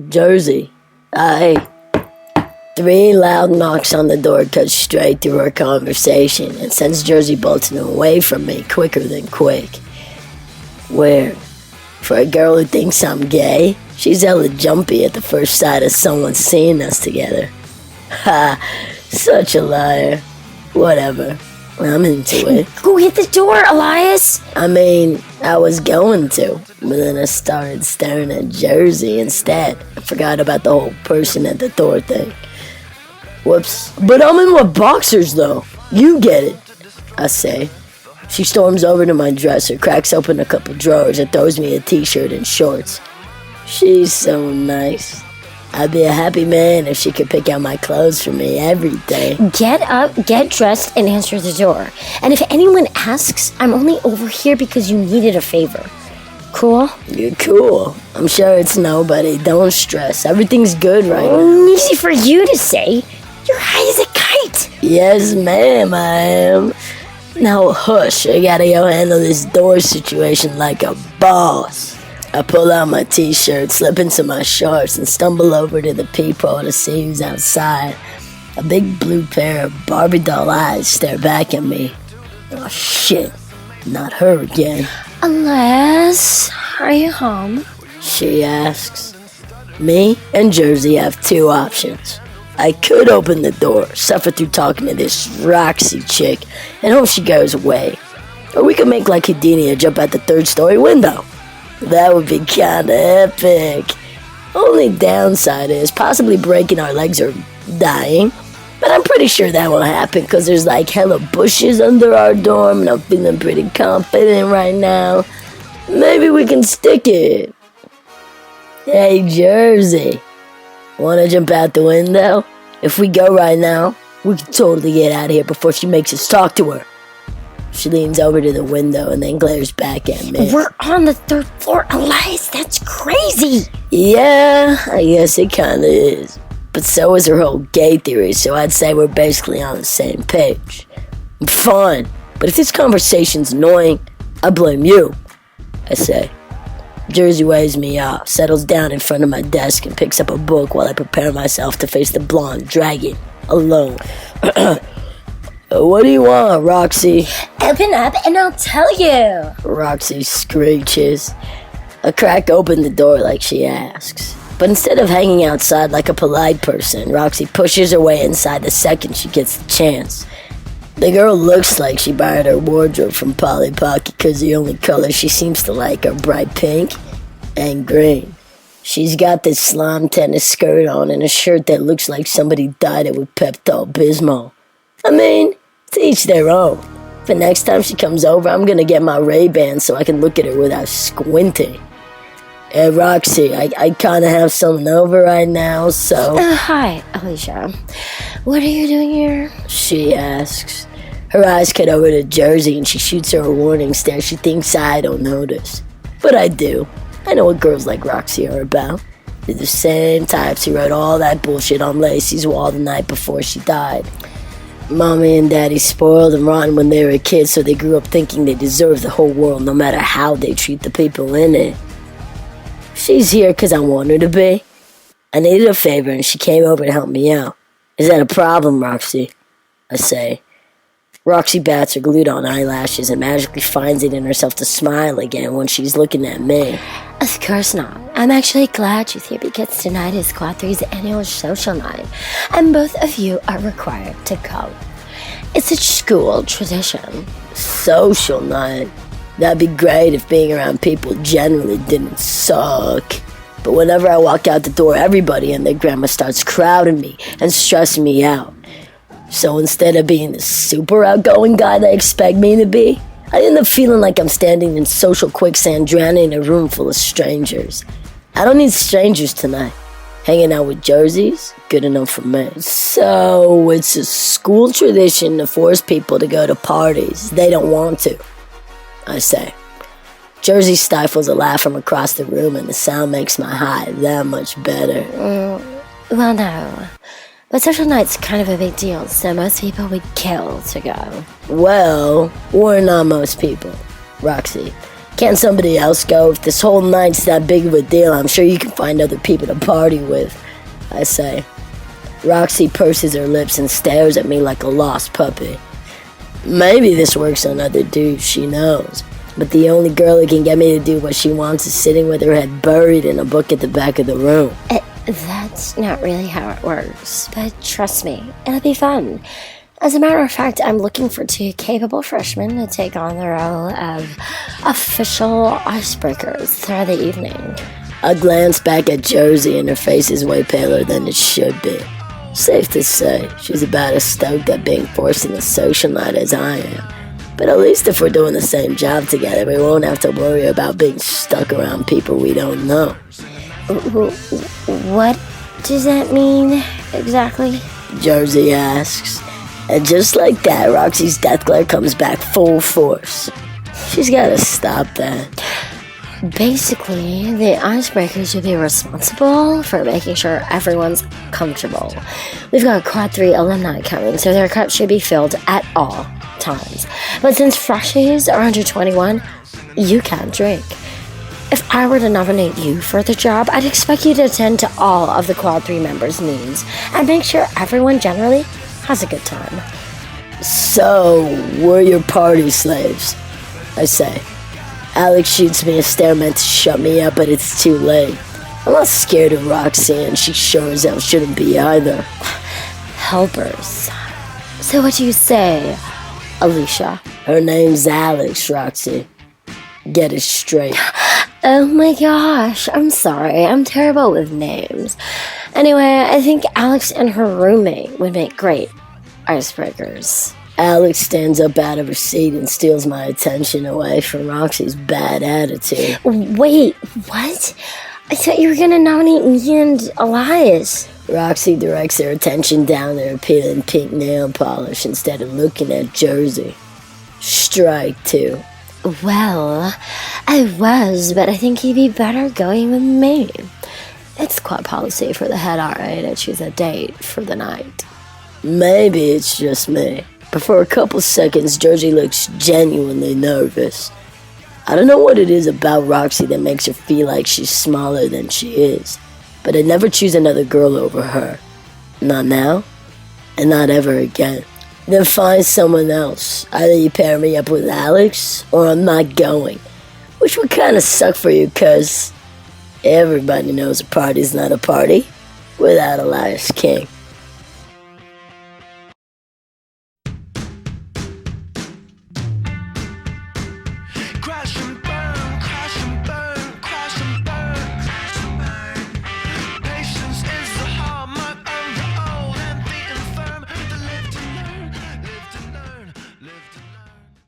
Jersey. Aye. 3 loud knocks on the door cut straight through our conversation and sends Jersey bolting away from me quicker than quick. Weird. For a girl who thinks I'm gay, she's hella jumpy at the first sight of someone seeing us together. Ha, such a liar. Whatever. I'm into it. Go hit the door, Elias. I mean, I was going to, but then I started staring at Jersey instead. I forgot about the whole person at the door thing. Whoops. But I'm in my boxers, though. You get it, I say. She storms over to my dresser, cracks open a couple drawers, and throws me a t-shirt and shorts. She's so nice. I'd be a happy man if she could pick out my clothes for me every day. Get up, get dressed, and answer the door. And if anyone asks, I'm only over here because you needed a favor. Cool? You're cool. I'm sure it's nobody. Don't stress. Everything's good right now. Easy for you to say. You're high as a kite. Yes, ma'am, I am. Now hush, I gotta go handle this door situation like a boss. I pull out my t-shirt, slip into my shorts, and stumble over to the peephole to see who's outside. A big blue pair of Barbie doll eyes stare back at me. Oh shit, not her again. Elias, are you home? She asks. Me and Jersey have 2 options. I could open the door, suffer through talking to this Roxy chick, and hope she goes away. Or we could make like Houdini and jump out the 3rd-story window. That would be kinda epic. Only downside is possibly breaking our legs or dying. But I'm pretty sure that won't happen because there's like hella bushes under our dorm and I'm feeling pretty confident right now. Maybe we can stick it. Hey, Jersey. Wanna jump out the window? If we go right now, we can totally get out of here before she makes us talk to her. She leans over to the window and then glares back at me. We're on the 3rd floor, Elias. That's crazy. Yeah, I guess it kinda is. But so is her whole gay theory, so I'd say we're basically on the same page. Fine, but if this conversation's annoying, I blame you, I say. Jersey waves me off, settles down in front of my desk, and picks up a book while I prepare myself to face the blonde dragon, alone. What do you want, Roxy? Open up and I'll tell you. Roxy screeches. I crack open the door like she asks. But instead of hanging outside like a polite person, Roxy pushes her way inside the second she gets the chance. The girl looks like she borrowed her wardrobe from Polly Pocket because the only colors she seems to like are bright pink and green. She's got this slime tennis skirt on and a shirt that looks like somebody dyed it with Pepto-Bismol. I mean, to each their own. But next time she comes over, I'm gonna get my Ray-Bans so I can look at her without squinting. Hey, Roxy, I kinda have someone over right now, so... Hi, Alicia. What are you doing here? She asks. Her eyes cut over to Jersey and she shoots her a warning stare she thinks I don't notice. But I do. I know what girls like Roxy are about. They're the same types who wrote all that bullshit on Lacey's wall the night before she died. Mommy and Daddy spoiled and rotten when they were kids, so they grew up thinking they deserve the whole world no matter how they treat the people in it. She's here because I want her to be. I needed a favor and she came over to help me out. Is that a problem, Roxy? I say. Roxy bats her glued-on eyelashes and magically finds it in herself to smile again when she's looking at me. Of course not. I'm actually glad she's here because tonight is Squad 3's annual social night, and both of you are required to go. It's a school tradition. Social night? That'd be great if being around people generally didn't suck. But whenever I walk out the door, everybody and their grandma starts crowding me and stressing me out. So instead of being the super outgoing guy they expect me to be, I end up feeling like I'm standing in social quicksand drowning in a room full of strangers. I don't need strangers tonight. Hanging out with Jerseys, good enough for me. So it's a school tradition to force people to go to parties they don't want to, I say. Jersey stifles a laugh from across the room and the sound makes my high that much better. Well, no. But social night's kind of a big deal, so most people would kill to go. Well, we're not most people, Roxy. Can't somebody else go? If this whole night's that big of a deal, I'm sure you can find other people to party with, I say. Roxy purses her lips and stares at me like a lost puppy. Maybe this works on other dudes she knows, but the only girl who can get me to do what she wants is sitting with her head buried in a book at the back of the room. That's not really how it works, but trust me, it'll be fun. As a matter of fact, I'm looking for 2 capable freshmen to take on the role of official icebreakers throughout the evening. I glance back at Jersey and her face is way paler than it should be. Safe to say, she's about as stoked at being forced in a social night as I am. But at least if we're doing the same job together, we won't have to worry about being stuck around people we don't know. What does that mean, exactly? Jersey asks. And just like that, Roxy's death glare comes back full force. She's gotta stop that. Basically, the icebreakers will be responsible for making sure everyone's comfortable. We've got Quad 3 alumni coming, so their cups should be filled at all times. But since freshies are under 21, you can't drink. If I were to nominate you for the job, I'd expect you to attend to all of the Quad 3 members' needs and make sure everyone generally has a good time. So, we're your party slaves, I say. Alex shoots me a stare meant to shut me up, but it's too late. I'm not scared of Roxy, and she sure as hell shouldn't be either. Helpers. So what do you say, Alicia? Her name's Alex, Roxy. Get it straight. Oh my gosh, I'm sorry. I'm terrible with names. Anyway, I think Alex and her roommate would make great icebreakers. Alex stands up out of her seat and steals my attention away from Roxy's bad attitude. Wait, what? I thought you were going to nominate me and Elias. Roxy directs her attention down their appealing pink nail polish instead of looking at Jersey. Strike 2. Well, I was, but I think he'd be better going with me. It's quite policy for the head RA to choose a date for the night. Maybe it's just me, but for a couple seconds, Jersey looks genuinely nervous. I don't know what it is about Roxy that makes her feel like she's smaller than she is, but I'd never choose another girl over her. Not now, and not ever again. Then find someone else. Either you pair me up with Alex, or I'm not going. Which would kind of suck for you, cause everybody knows a party's not a party without Elias King.